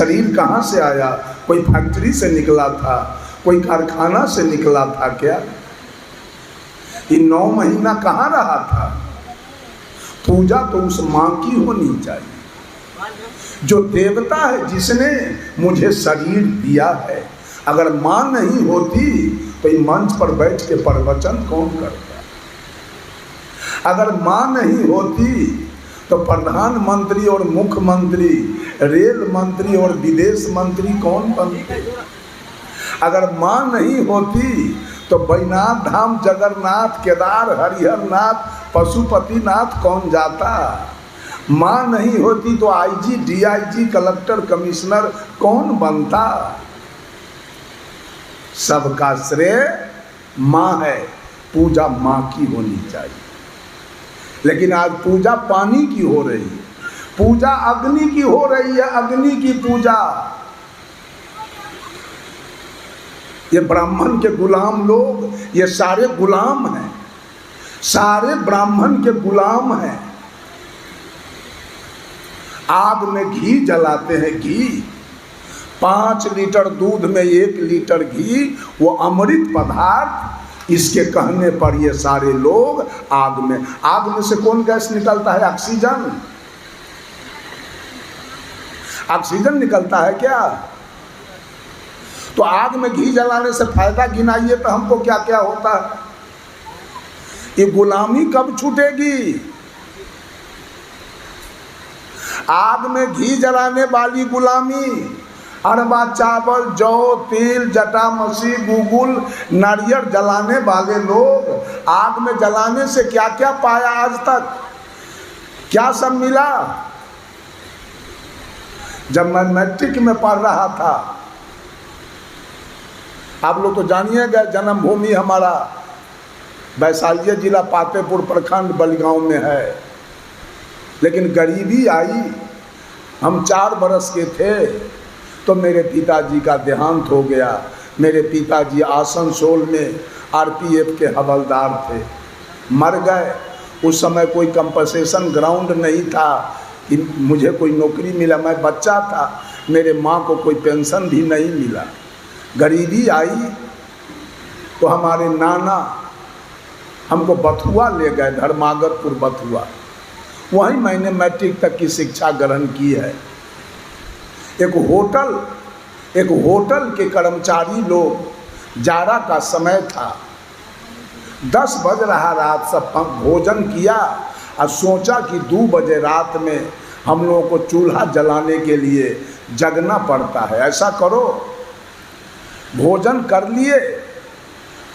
शरीर कहाँ से आया? कोई फैक्ट्री से निकला था, कोई कारखाना से निकला था क्या? ये 9 महीना कहाँ रहा था? पूजा तो उस माँ की होनी चाहिए जो देवता है, जिसने मुझे शरीर दिया है। अगर माँ नहीं होती तो ये मंच पर बैठ के प्रवचन कौन करता? अगर माँ नहीं होती तो प्रधानमंत्री और मुख्यमंत्री, रेल मंत्री और विदेश मंत्री कौन बनते? अगर माँ नहीं होती तो बैजनाथ धाम, जगन्नाथ, केदार, हरिहर नाथ, पशुपतिनाथ कौन जाता? माँ नहीं होती तो आईजी, डीआईजी, कलेक्टर, कमिश्नर कौन बनता? सबका श्रेय माँ है। पूजा माँ की होनी चाहिए। लेकिन आज पूजा पानी की हो रही है, पूजा अग्नि की हो रही है, अग्नि की पूजा। ये ब्राह्मण के गुलाम लोग, ये सारे गुलाम हैं, सारे ब्राह्मण के गुलाम हैं। आग में घी जलाते हैं, घी 5 लीटर दूध में 1 लीटर घी, वो अमृत पदार्थ। इसके कहने पर ये सारे लोग आग में से कौन गैस निकलता है? ऑक्सीजन। ऑक्सीजन निकलता है क्या? तो आग में घी जलाने से फायदा गिनाइए तो हमको क्या क्या होता है? ये गुलामी कब छूटेगी? आग में घी जलाने वाली गुलामी, अरबा चावल, जौ, तेल, जटामसी, गुगुल, नारियल जलाने वाले लोग आग में जलाने से क्या क्या पाया? आज तक क्या सब मिला? जब मैं मैट्रिक में पढ़ रहा था, आप लोग तो जानिएगा, जन्मभूमि हमारा वैशाली जिला पातेपुर प्रखंड बलिगांव में है। लेकिन गरीबी आई, हम 4 बरस के थे तो मेरे पिताजी का देहांत हो गया। मेरे पिताजी आसनसोल में आरपीएफ के हवलदार थे, मर गए। उस समय कोई कंपनसेशन ग्राउंड नहीं था कि मुझे कोई नौकरी मिला, मैं बच्चा था, मेरे माँ को कोई पेंशन भी नहीं मिला। गरीबी आई तो हमारे नाना हमको बथुआ ले गए, धर्मागरपुर बथुआ। वहीं मैंने मैट्रिक तक की शिक्षा ग्रहण की है। एक होटल के कर्मचारी लोग, जाड़ा का समय था, 10 बज रहा रात, सब भोजन किया और सोचा कि 2 बजे रात में हम लोगों को चूल्हा जलाने के लिए जगना पड़ता है। ऐसा करो, भोजन कर लिए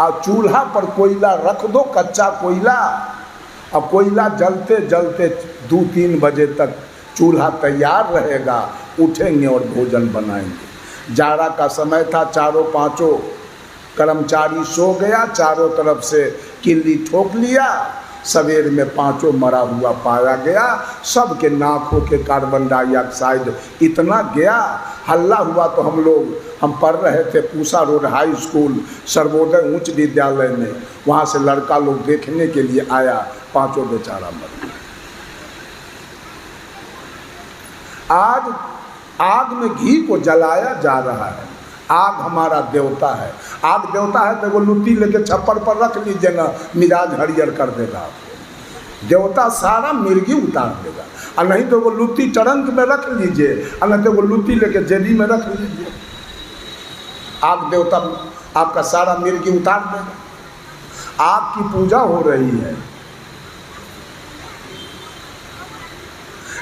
और चूल्हा पर कोयला रख दो, कच्चा कोयला, और कोयला जलते जलते 2-3 बजे तक चूल्हा तैयार रहेगा, उठेंगे और भोजन बनाएंगे। जाड़ा का समय था, 4-5 कर्मचारी सो गया, चारों तरफ से किल्ली ठोक लिया। सवेर में 5 मरा हुआ पाया गया। सबके नाकों के कार्बन डाइऑक्साइड इतना गया, हल्ला हुआ। तो हम पढ़ रहे थे Pusa road high school, Sarvodaya उच्च विद्यालय में, वहाँ से लड़का लोग देखने के लिए आया, 5 बेचारा मर गया। आज आग में घी को जलाया जा रहा है। आग हमारा देवता है। आग देवता है तो वो लुट्टी लेके छप्पर पर रख लीजिए ना, मिजाज हरियर कर देगा। देवता सारा मिर्गी उतार देगा। और नहीं तो वो लुट्टी टरंक में रख लीजिए, और नहीं तो वो लुट्टी लेके जेबी में रख लीजिए, आग देवता आपका सारा मिर्गी उतार देगा। आग की पूजा हो रही है।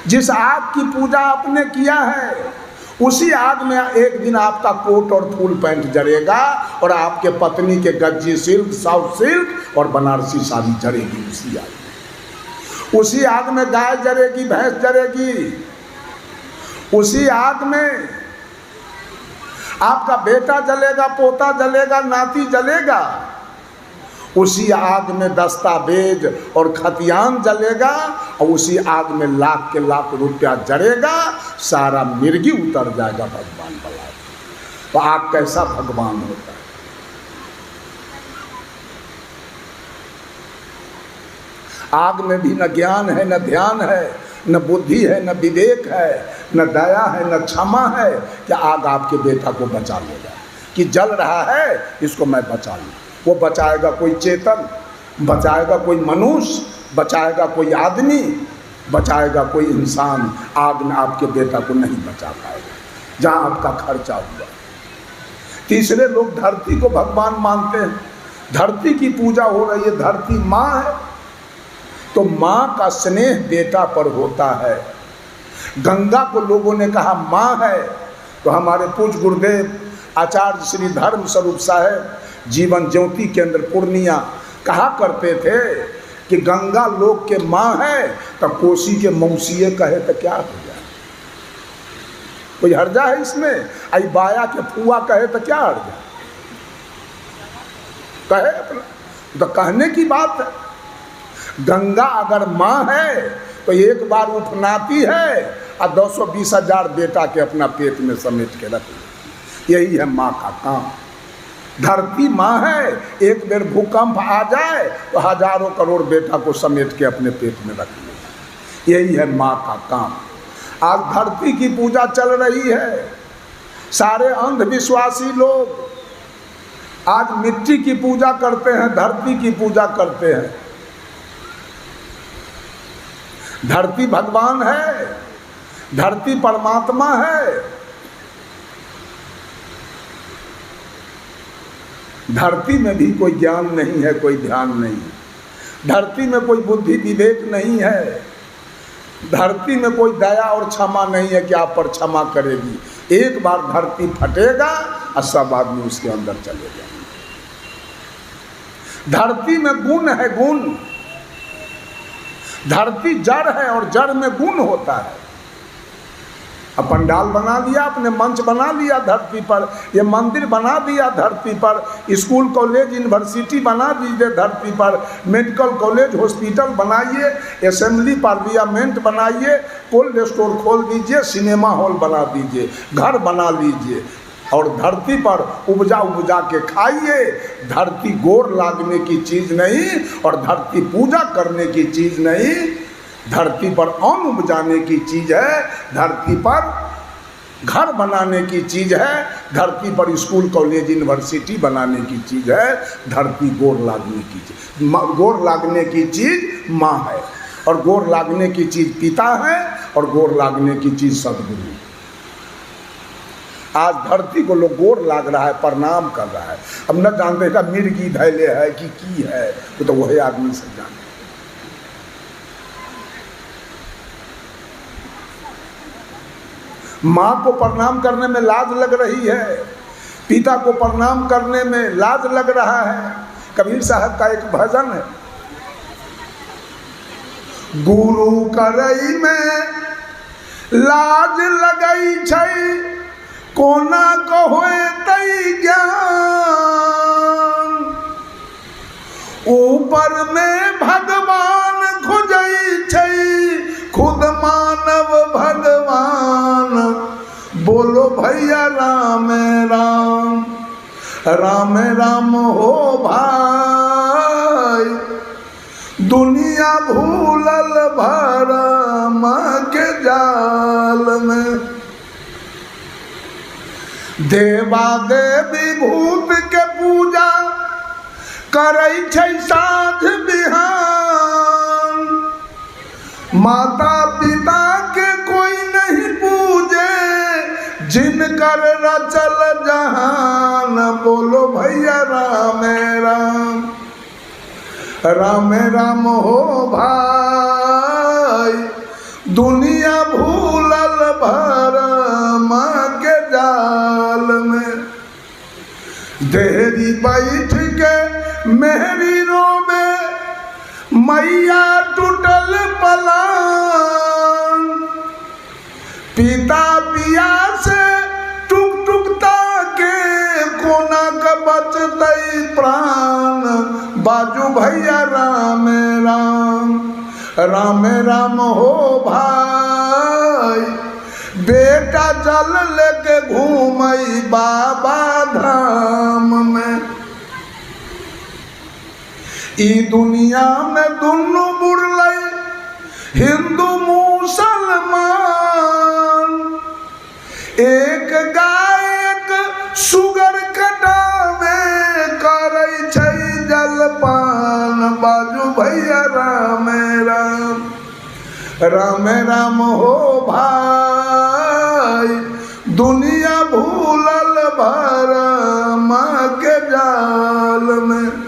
जिस आग की पूजा आपने किया है, उसी आग में एक दिन आपका कोट और फुल पैंट जलेगा, और आपके पत्नी के गज्जी सिल्क, साउथ सिल्क और बनारसी साड़ी जलेगी उसी आग में। उसी आग में गाय जलेगी, भैंस जलेगी। उसी आग में आपका बेटा जलेगा, पोता जलेगा, नाती जलेगा। उसी आग में दस्तावेज और खतियान जलेगा, और उसी आग में लाख के लाख रुपया जलेगा। सारा मिर्गी उतर जाएगा भगवान बला। तो आग कैसा भगवान होता है। आग में भी न ज्ञान है न ध्यान है। न बुद्धि है, न विवेक है, न दया है, न क्षमा है कि आग आपके बेटा को बचा लेगा, कि जल रहा है इसको मैं बचा लूँ। वो बचाएगा कोई चेतन, बचाएगा कोई मनुष्य, बचाएगा कोई आदमी, बचाएगा कोई इंसान। आग ने आपके बेटा को नहीं बचा पाएगा जहाँ आपका खर्चा हुआ। तीसरे लोग धरती को भगवान मानते हैं, धरती की पूजा हो रही है, धरती माँ है तो माँ का स्नेह बेटा पर होता है। गंगा को लोगों ने कहा माँ है, तो हमारे पूज्य गुरुदेव आचार्य श्री धर्म स्वरूप साहेब जीवन ज्योति केंद्र पूर्णिया कहा करते थे कि गंगा लोग के माँ है तो कोसी के मौसिए कहे तो क्या हो जाए, कोई हर्जा है इसमें? आई बाया के फुआ कहे तो क्या हर्जा, कहे अपना, तो कहने की बात है। गंगा अगर माँ है तो एक बार उफनाती है और 220,000 बेटा के अपना पेट में समेट के रख, यही है माँ का काम। धरती माँ है, एक बेर भूकंप आ जाए तो हजारों करोड़ बेटा को समेट के अपने पेट में रख ले, यही है माँ का काम। आज धरती की पूजा चल रही है, सारे अंधविश्वासी लोग आज मिट्टी की पूजा करते हैं, धरती की पूजा करते हैं। धरती भगवान है, धरती परमात्मा है, धरती में भी कोई ज्ञान नहीं है, कोई ध्यान नहीं, धरती में कोई बुद्धि विवेक नहीं है, धरती में कोई दया और क्षमा नहीं है कि आप पर क्षमा करेगी। एक बार धरती फटेगा और सब आदमी उसके अंदर चले जाएंगे। धरती में गुण है, गुण, धरती जड़ है और जड़ में गुण होता है। अब पंडाल बना लिया, अपने मंच बना लिया धरती पर, ये मंदिर बना दिया धरती पर, स्कूल कॉलेज यूनिवर्सिटी बना दीजिए धरती पर, मेडिकल कॉलेज हॉस्पिटल बनाइए, असेंबली पार्लियामेंट बनाइए, कोल्ड स्टोर खोल दीजिए, सिनेमा हॉल बना दीजिए, घर बना लीजिए और धरती पर उपजा के खाइए। धरती गोर लागने की चीज़ नहीं और धरती पूजा करने की चीज़ नहीं, धरती पर अन्न उपजाने की चीज़ है, धरती पर घर बनाने की चीज़ है, धरती पर स्कूल कॉलेज यूनिवर्सिटी बनाने की चीज़ है, धरती गोर लागने की चीज़, गोर लागने की चीज़ माँ है और गोर लागने की चीज़ पिता है और गोर लागने की चीज़ सदगुरु। आज धरती को लोग गोर लाग रहा है, प्रणाम कर रहा है। अब न जानते का मिर्गी धैले है कि की है, तो वही आदमी से जाने। माँ को प्रणाम करने में लाज लग रही है, पिता को प्रणाम करने में लाज लग रहा है। कबीर साहब का एक भजन है, गुरु करई में लाज लगई छै, कोना कहोए तई ज्ञान, ऊपर में भगवान खोजई छै, खुद मानव भगवान। बोलो भैया राम राम, राम राम हो भाई, दुनिया भूलल भरम के जाल में। देवा देवी भूत के पूजा करै छै साँझ बिहान, माता पिता के कोई नहीं पूजे, जिनकर रचल जहान। बोलो भैया राम राम, राम राम हो भाई, दुनिया भूलल भरम के जाल में। देहरी बैठ के मेहरी रोवे, मैया टूटल पलान, पिता पिया से टुक टुकता के, कोना का बचतई प्राण। बाजू भैया राम राम, राम राम हो भाई, बेटा चल लेके घूमई बाबा धाम में। ई दुनिया में दुन्नु बुड़लई, हिंदू मुसलमान। एक गाय एक सुगर कटावे करे छै जलपान। बाजू भैया राम राम राम राम हो भाई, दुनिया भूलल भरमा के जाल में।